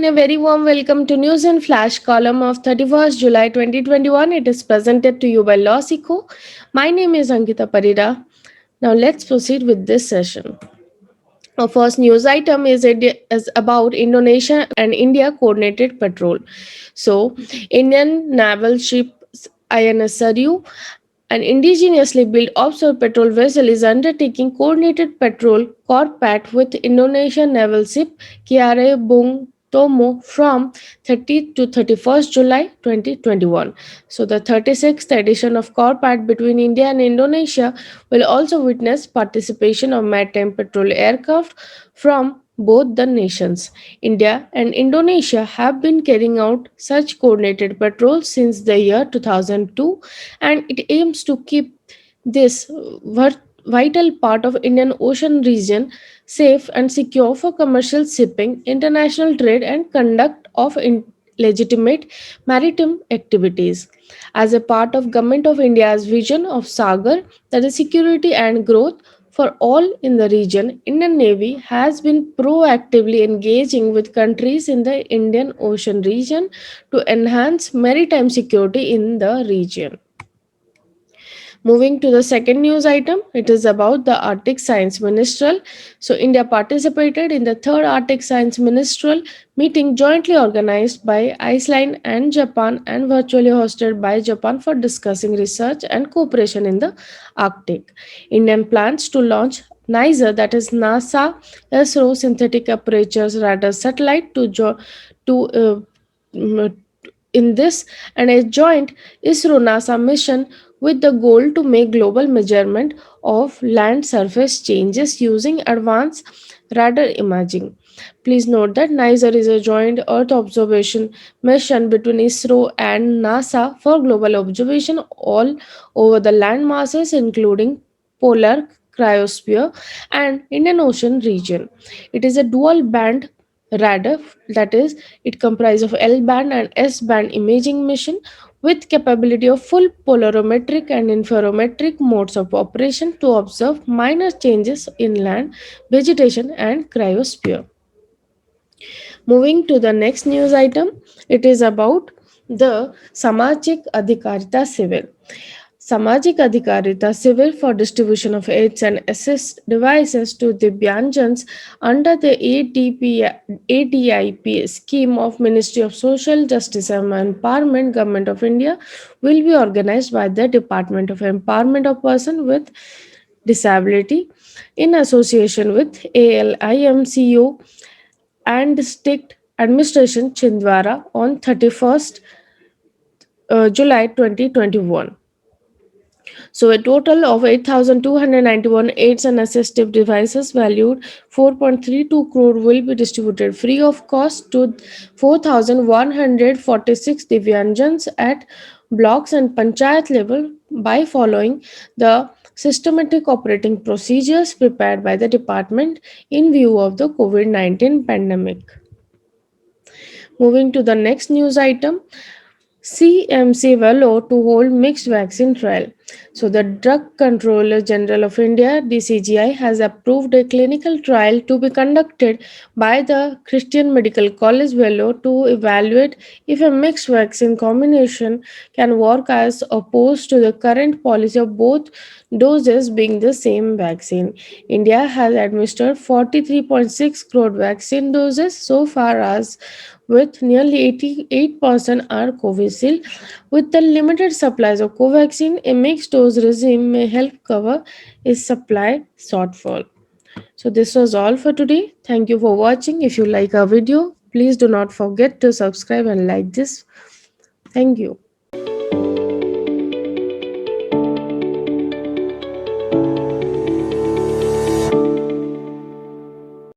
and a very warm welcome to News and Flash column of 31st July 2021. It is presented to you by Losico. My name is Ankita Parida. Now let's proceed with this session. Our first news item is about Indonesia and India coordinated patrol. So, Indian naval ship INS Saryu, an indigenously built offshore patrol vessel, is undertaking coordinated patrol Corpat with Indonesian naval ship Kiara Bung Tomo from 30th to 31st July 2021. So, the 36th edition of Corpat between India and Indonesia will also witness participation of maritime patrol aircraft from both the nations. India and Indonesia have been carrying out such coordinated patrols since the year 2002, and it aims to keep this vital part of Indian Ocean region safe and secure for commercial shipping, international trade, and conduct of legitimate maritime activities. As a part of Government of India's vision of Sagar, that is security and growth for all in the region, Indian Navy has been proactively engaging with countries in the Indian Ocean region to enhance maritime security in the region. Moving to the second news item, it is about the Arctic Science Ministerial. So, India participated in the third Arctic Science Ministerial meeting jointly organized by Iceland and Japan and virtually hosted by Japan for discussing research and cooperation in the Arctic. Indian plans to launch NISA, that is NASA ISRO synthetic apertures radar satellite to mm, in this and a joint ISRO NASA mission with the goal to make global measurement of land surface changes using advanced radar imaging. Please note that NISER is a joint Earth observation mission between ISRO and NASA for global observation all over the land masses, including polar cryosphere and Indian Ocean region. It is a dual band radar, that is, it comprises of L band and S band imaging mission with capability of full polarimetric and interferometric modes of operation to observe minor changes in land vegetation and cryosphere. Moving to the next news item, it is about the Samajik Adhikarita Civil. Samajik Adhikarita Civil for distribution of aids and assist devices to Divyanjans under the ADIP scheme of Ministry of Social Justice and Empowerment, Government of India, will be organized by the Department of Empowerment of Person with Disability in association with ALIMCO and District Administration Chhindwara on 31st July 2021. So, a total of 8,291 aids and assistive devices valued 4.32 crore will be distributed free of cost to 4,146 Divyanjans at blocks and panchayat level by following the systematic operating procedures prepared by the department in view of the COVID 19 pandemic. Moving to the next news item, CMC Valo to hold mixed vaccine trial. So, the Drug Controller General of India (DCGI) has approved a clinical trial to be conducted by the Christian Medical College Vellore to evaluate if a mixed vaccine combination can work as opposed to the current policy of both doses being the same vaccine. India has administered 43.6 crore vaccine doses so far, as with nearly 88% are Covishield. With the limited supplies of Covaxin, a mixed dose regime may help cover its supply shortfall. So this was all for today. Thank you for watching. If you like our video, please do not forget to subscribe and like this. Thank you.